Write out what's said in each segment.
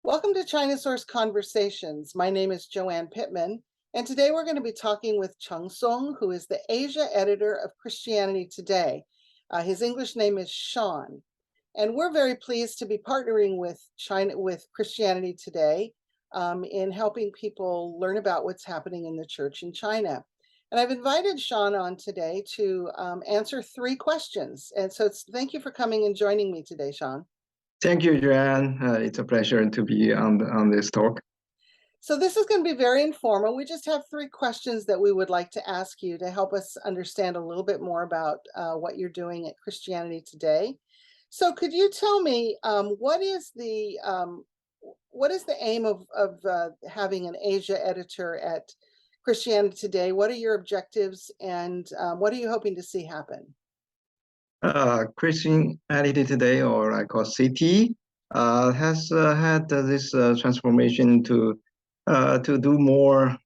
Welcome to ChinaSource Conversations. My name is Joanne Pittman, and today we're going to be talking with Cheng Song, who is the Asia editor of Christianity Today. His English name is Sean, and we're very pleased to be partnering with Christianity Today in helping people learn about what's happening in the church in China. And I've invited Sean on today to answer three questions. And so thank you for coming and joining me today, Sean. Thank you, Joanne. It's a pleasure to be on this talk. So this is going to be very informal. We just have three questions that we would like to ask you to help us understand a little bit more about what you're doing at Christianity Today. So could you tell me what is the aim of having an Asia editor at Christianity Today? What are your objectives, and what are you hoping to see happen? Christianity Today, or I call CT, has had this transformation to do more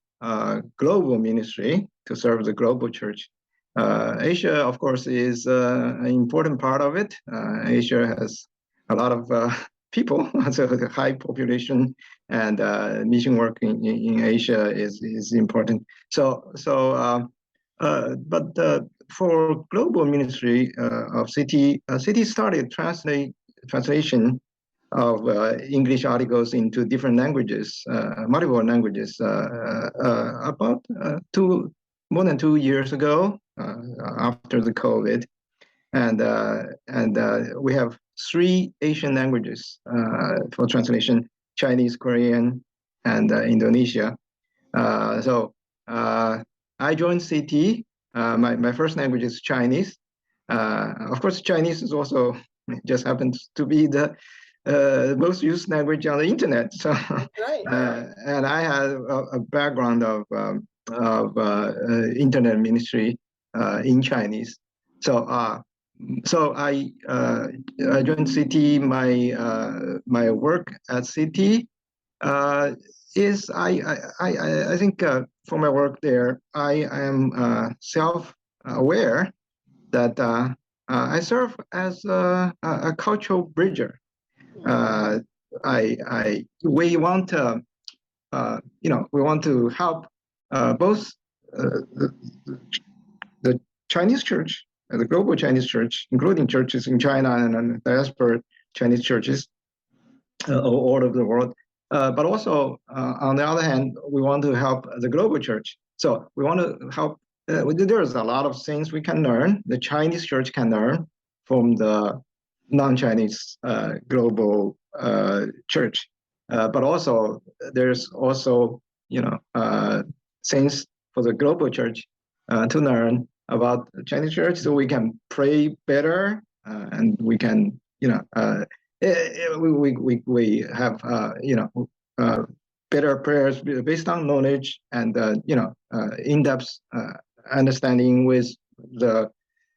global ministry to serve the global church. Asia, of course, is an important part of it. Asia has a lot of people, so a high population, and mission work in Asia is important. But for global ministry of CT, CT started translation of English articles into different languages, multiple languages, about more than 2 years ago, after the COVID, and we have 3 Asian languages for translation: Chinese, Korean, and Indonesia. So I joined CT. My first language is Chinese. Of course, Chinese is also just happens to be the most used language on the internet. So, right. And I have a background of internet ministry in Chinese. So I joined CT. My work at CT is I think for my work there, I am self-aware that I serve as a cultural bridger. We want to we want to help both the Chinese church, the global Chinese church, including churches in China and diaspora Chinese churches all over the world. But also, on the other hand, we want to help the global church. So we want to help. There's a lot of things we can learn. The Chinese church can learn from the non-Chinese global church. But also, there's also things for the global church to learn about the Chinese church, so we can pray better, and we can we have better prayers based on knowledge and in-depth understanding with the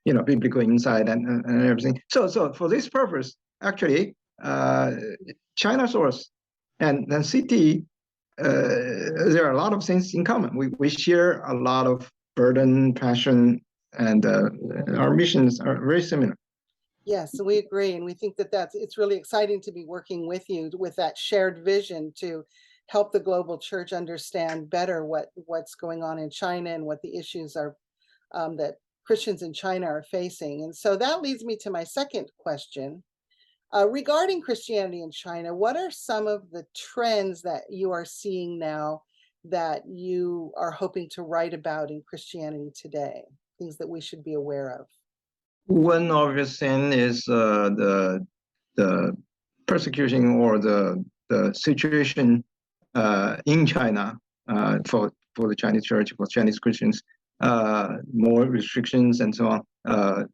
biblical insight and everything. So for this purpose, actually, ChinaSource and CT, there are a lot of things in common. We share a lot of burden, passion, and our missions are very similar. Yes, we agree, and we think that it's really exciting to be working with you with that shared vision to help the global church understand better what's going on in China and what the issues are that Christians in China are facing. And so that leads me to my second question. Regarding Christianity in China, what are some of the trends that you are seeing now that you are hoping to write about in Christianity Today? Things that we should be aware of. One obvious thing is the persecution or the situation in China for the Chinese church, for Chinese Christians, more restrictions and so on.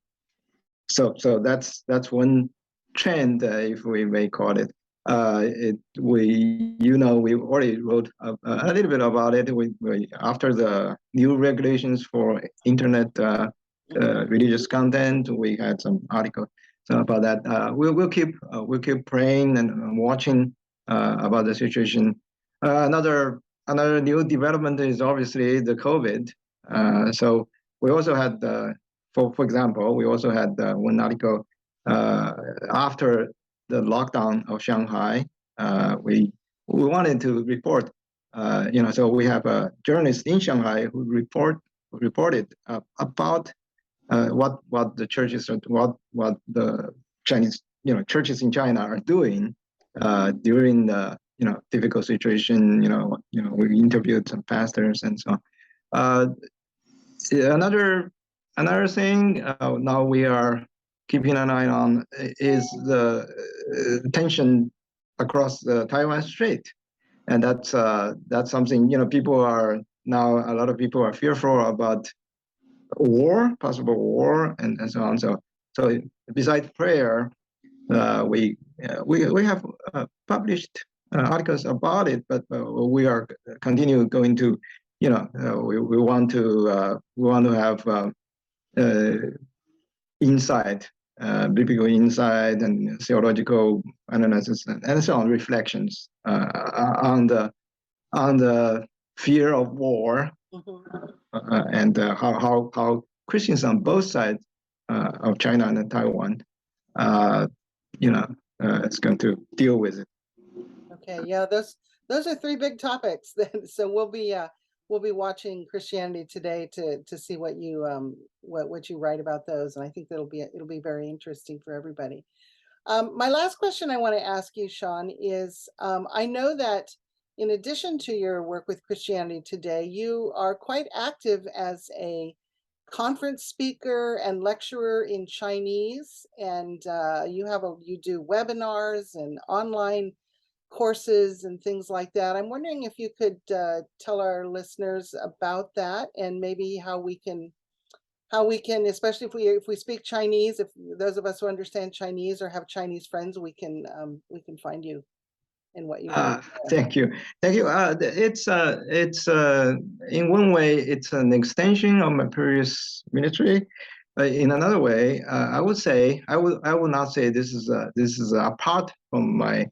So that's one trend, if we may call it. We already wrote a little bit about it. After the new regulations for internet religious content, we had some articles about that. We'll keep praying and watching about the situation. Another new development is obviously the COVID. So we also had, for example, we also had one article after the lockdown of Shanghai. We we wanted to report. So we have a journalist in Shanghai who reported about what the churches are, what the Chinese churches in China are doing during the difficult situation. We interviewed some pastors and so on. Another thing now we are keeping an eye on is the tension across the Taiwan Strait, and that's something people are now, a lot of people are fearful about possible war, and so on. So besides prayer, we have published articles about it, but we are continue going to, we want to have insight, biblical insight, and theological analysis, and so on, reflections on the fear of war, and how Christians on both sides of China and Taiwan, is going to deal with it. Okay, yeah, those are three big topics. So we'll be watching Christianity Today to see what you what you write about those, and I think it'll be very interesting for everybody. My last question I want to ask you, Sean, is I know that in addition to your work with Christianity Today, you are quite active as a conference speaker and lecturer in Chinese, and you do webinars and online courses and things like that. I'm wondering if you could tell our listeners about that, and maybe how we can, especially if we speak Chinese, if those of us who understand Chinese or have Chinese friends, we can find you and what you do. Thank you. It's in one way it's an extension of my previous ministry. In another way, I would not say this is apart from my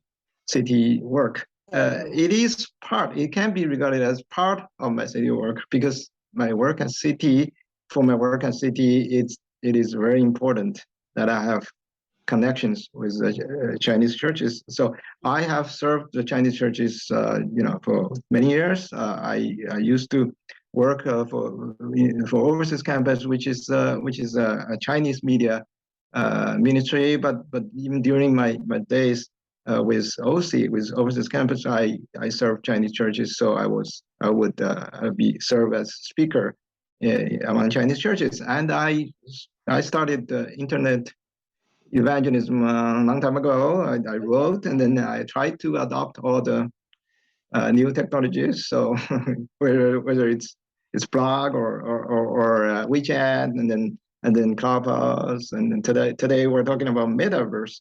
city work. It can be regarded as part of my city work, because my work at city, it is very important that I have connections with the Chinese churches. So I have served the Chinese churches, for many years. I used to work for Overseas Campus, which is a Chinese media ministry. But even during my days with OC, with Overseas Campus, I served Chinese churches. So I would serve as speaker among Chinese churches, and I started the internet evangelism a long time ago. I wrote, and then I tried to adopt all the new technologies. So whether it's blog or WeChat, and then Clubhouse, and then today we're talking about metaverse.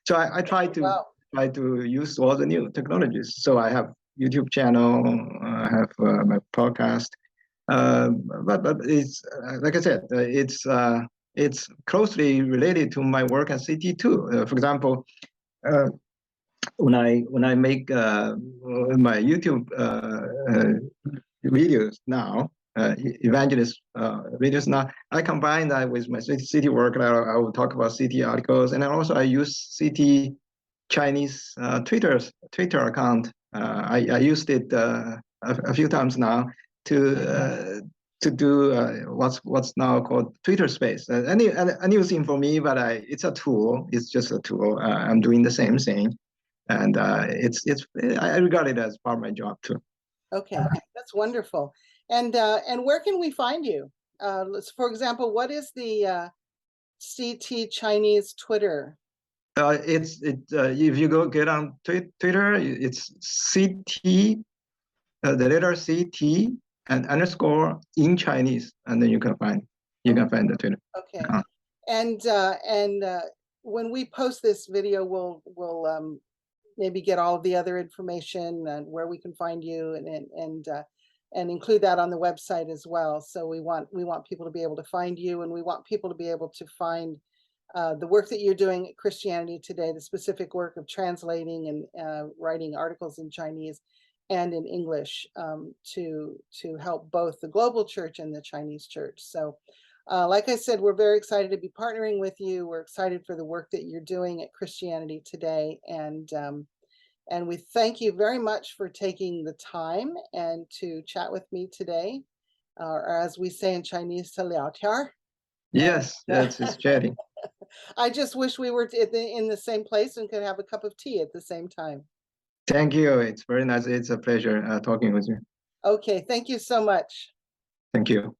So I try to use all the new technologies. So I have YouTube channel, I have my podcast, but it's like I said, it's closely related to my work at CT too. For example, when I make my YouTube videos now, evangelist videos now, I combine that with my city work. I will talk about city articles, and then also I use city Chinese Twitter account. I used it a few times now to do what's now called Twitter Space. A new thing for me, but it's a tool. It's just a tool. I'm doing the same thing, and I regard it as part of my job too. Okay, that's wonderful. And where can we find you? For example, what is the CT Chinese Twitter? If you get on Twitter, it's CT, the letter CT and underscore in Chinese, and then you can find the Twitter. Okay, and when we post this video, we'll maybe get all of the other information and where we can find you, and include that on the website as well. So we want people to be able to find you, and we want people to be able to find the work that you're doing at Christianity Today, the specific work of translating and writing articles in Chinese and in English to help both the global church and the Chinese church. So like I said, we're very excited to be partnering with you. We're excited for the work that you're doing at Christianity Today, and And we thank you very much for taking the time and to chat with me today, or as we say in Chinese, 'to聊天儿.' Yes, it's chatting. I just wish we were in the same place and could have a cup of tea at the same time. Thank you. It's very nice. It's a pleasure talking with you. Okay, thank you so much. Thank you.